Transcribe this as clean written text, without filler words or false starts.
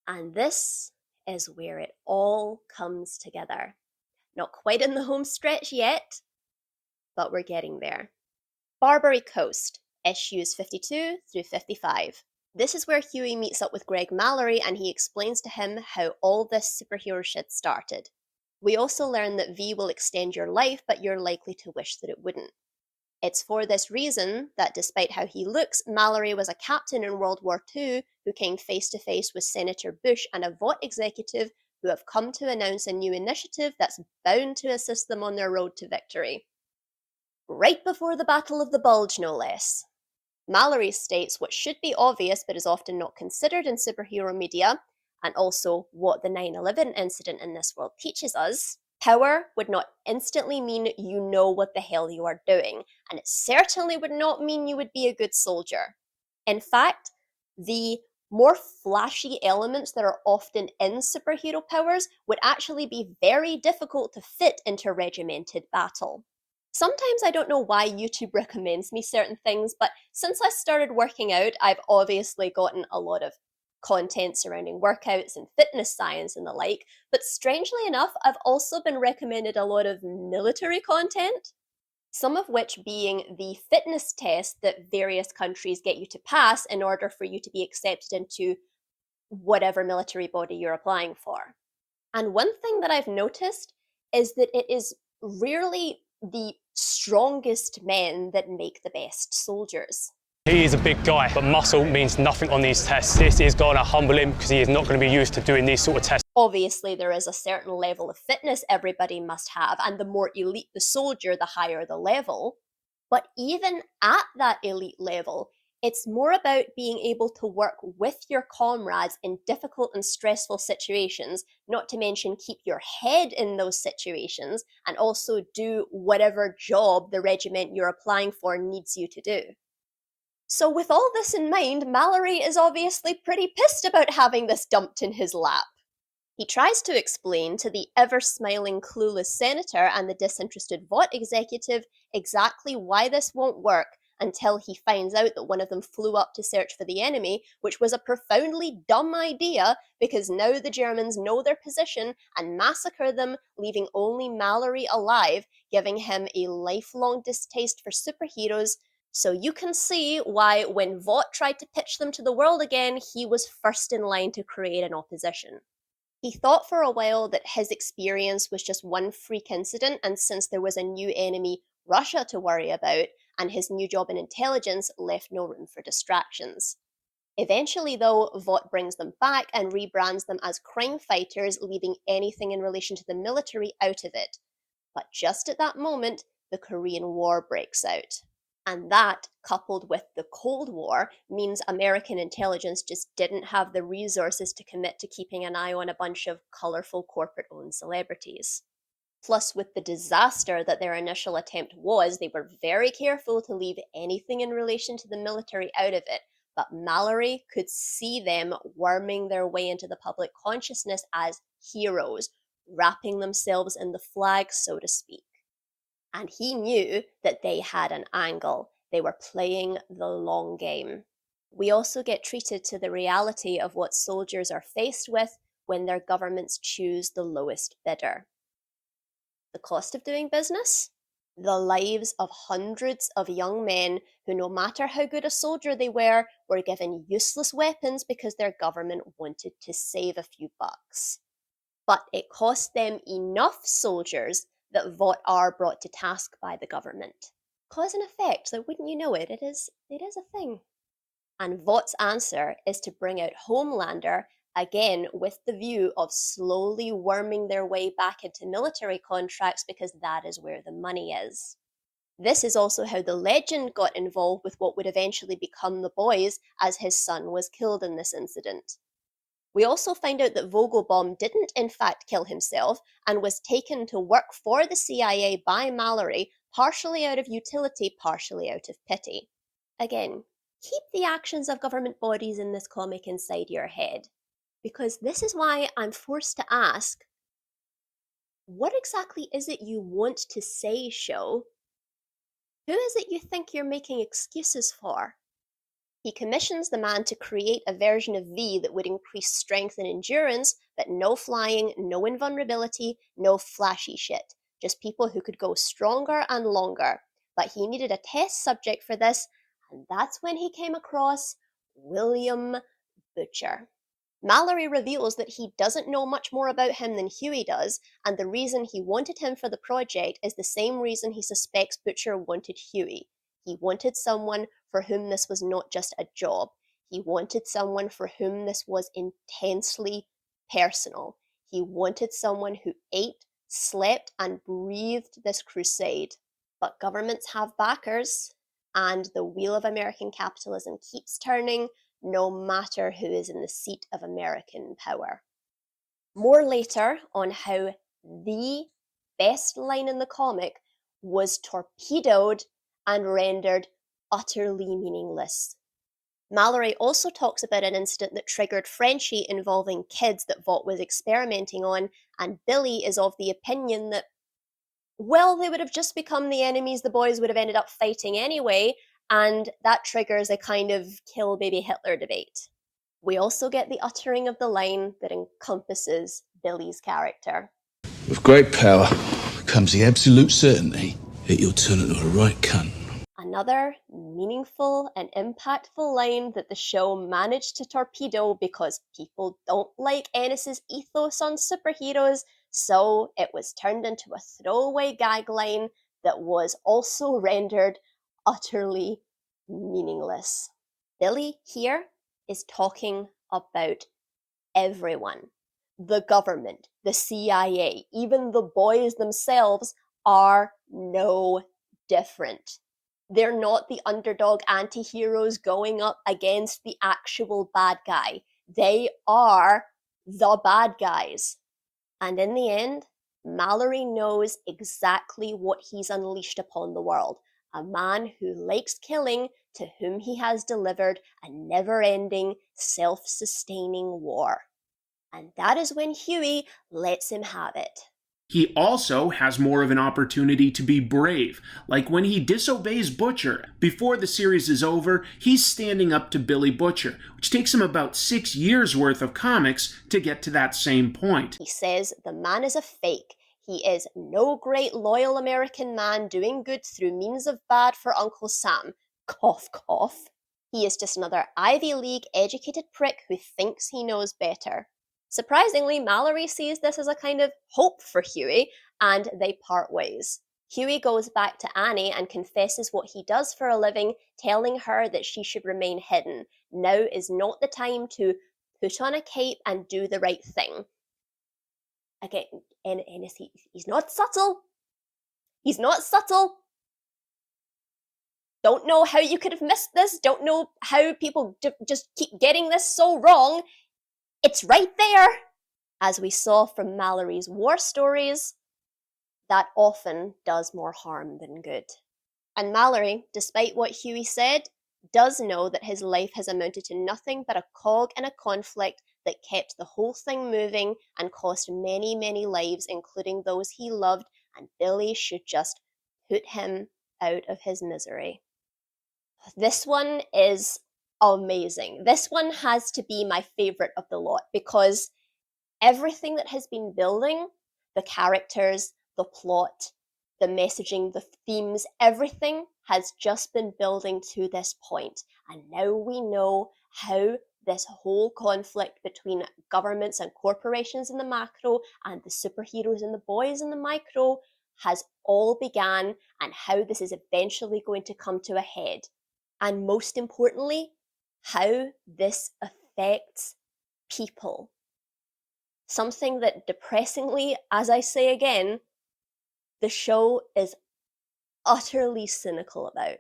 And this is where it all comes together. Not quite in the home stretch yet, but we're getting there. Barbary Coast, issues 52 through 55. This is where Hughie meets up with Greg Mallory and he explains to him how all this superhero shit started. We also learn that V will extend your life, but you're likely to wish that it wouldn't. It's for this reason that despite how he looks, Mallory was a captain in World War II who came face to face with Senator Bush and a Vought executive who have come to announce a new initiative that's bound to assist them on their road to victory. Right before the Battle of the Bulge, no less. Mallory states what should be obvious but is often not considered in superhero media, and also what the 9/11 incident in this world teaches us. Power would not instantly mean you know what the hell you are doing, and it certainly would not mean you would be a good soldier. In fact, the more flashy elements that are often in superhero powers would actually be very difficult to fit into regimented battle. Sometimes I don't know why YouTube recommends me certain things, but since I started working out, I've obviously gotten a lot of content surrounding workouts and fitness science and the like, but strangely enough, I've also been recommended a lot of military content, some of which being the fitness test that various countries get you to pass in order for you to be accepted into whatever military body you're applying for. And one thing that I've noticed is that it is rarely the strongest men that make the best soldiers. He is a big guy, but muscle means nothing on these tests. This is going to humble him because he is not going to be used to doing these sort of tests. Obviously, there is a certain level of fitness everybody must have, and the more elite the soldier, the higher the level. But even at that elite level, it's more about being able to work with your comrades in difficult and stressful situations, not to mention keep your head in those situations, and also do whatever job the regiment you're applying for needs you to do. So with all this in mind, Mallory is obviously pretty pissed about having this dumped in his lap. He tries to explain to the ever-smiling, clueless senator and the disinterested Vought executive exactly why this won't work until he finds out that one of them flew up to search for the enemy, which was a profoundly dumb idea because now the Germans know their position and massacre them, leaving only Mallory alive, giving him a lifelong distaste for superheroes. So you can see why when Vought tried to pitch them to the world again, he was first in line to create an opposition. He thought for a while that his experience was just one freak incident, and since there was a new enemy, Russia, to worry about, and his new job in intelligence left no room for distractions. Eventually, though, Vought brings them back and rebrands them as crime fighters, leaving anything in relation to the military out of it. But just at that moment, the Korean War breaks out. And that, coupled with the Cold War, means American intelligence just didn't have the resources to commit to keeping an eye on a bunch of colourful corporate-owned celebrities. Plus, with the disaster that their initial attempt was, they were very careful to leave anything in relation to the military out of it, but Mallory could see them worming their way into the public consciousness as heroes, wrapping themselves in the flag, so to speak. And he knew that they had an angle. They were playing the long game. We also get treated to the reality of what soldiers are faced with when their governments choose the lowest bidder. The cost of doing business? The lives of hundreds of young men who, no matter how good a soldier they were given useless weapons because their government wanted to save a few bucks. But it cost them enough soldiers that Vought are brought to task by the government. Cause and effect, so wouldn't you know it, it is a thing. And Vaught's answer is to bring out Homelander, again with the view of slowly worming their way back into military contracts because that is where the money is. This is also how the Legend got involved with what would eventually become the Boys, as his son was killed in this incident. We also find out that Vogelbaum didn't in fact kill himself and was taken to work for the CIA by Mallory, partially out of utility, partially out of pity. Again, keep the actions of government bodies in this comic inside your head, because this is why I'm forced to ask, what exactly is it you want to say, show? Who is it you think you're making excuses for? He commissions the man to create a version of V that would increase strength and endurance, but no flying, no invulnerability, no flashy shit. Just people who could go stronger and longer. But he needed a test subject for this, and that's when he came across William Butcher. Mallory reveals that he doesn't know much more about him than Hughie does, and the reason he wanted him for the project is the same reason he suspects Butcher wanted Hughie. He wanted someone for whom this was not just a job. He wanted someone for whom this was intensely personal. He wanted someone who ate, slept, and breathed this crusade. But governments have backers, and the wheel of American capitalism keeps turning, no matter who is in the seat of American power. More later on how the best line in the comic was torpedoed and rendered utterly meaningless. Mallory also talks about an incident that triggered Frenchie involving kids that Vought was experimenting on, and Billy is of the opinion that, well, they would have just become the enemies the boys would have ended up fighting anyway, and that triggers a kind of kill baby Hitler debate. We also get the uttering of the line that encompasses Billy's character. With great power comes the absolute certainty that you'll turn into a right cunt. Another meaningful and impactful line that the show managed to torpedo because people don't like Ennis's ethos on superheroes, so it was turned into a throwaway gag line that was also rendered utterly meaningless. Billy here is talking about everyone. The government, the CIA, even the boys themselves are no different. They're not the underdog anti-heroes going up against the actual bad guy. They are the bad guys. And in the end, Mallory knows exactly what he's unleashed upon the world. A man who likes killing, to whom he has delivered a never-ending, self-sustaining war. And that is when Hughie lets him have it. He also has more of an opportunity to be brave, like when he disobeys Butcher. Before the series is over, he's standing up to Billy Butcher, which takes him about 6 years worth of comics to get to that same point. He says the man is a fake. He is no great loyal American man doing good through means of bad for Uncle Sam. Cough, cough. He is just another Ivy League educated prick who thinks he knows better. Surprisingly, Mallory sees this as a kind of hope for Hughie, and they part ways. Hughie goes back to Annie and confesses what he does for a living, telling her that she should remain hidden. Now is not the time to put on a cape and do the right thing. Again, Ennis, he's not subtle. He's not subtle. Don't know how you could have missed this. Don't know how people just keep getting this so wrong. It's right there. As we saw from Mallory's war stories, that often does more harm than good. And Mallory, despite what Hughie said, does know that his life has amounted to nothing but a cog in a conflict that kept the whole thing moving and cost many, many lives, including those he loved, and Billy should just put him out of his misery. This one is amazing. This one has to be my favorite of the lot because everything that has been building, the characters, the plot, the messaging, the themes, everything has just been building to this point. And now we know how this whole conflict between governments and corporations in the macro and the superheroes and the boys in the micro has all began and how this is eventually going to come to a head. And most importantly, how this affects people. Something that depressingly, as I say again, the show is utterly cynical about.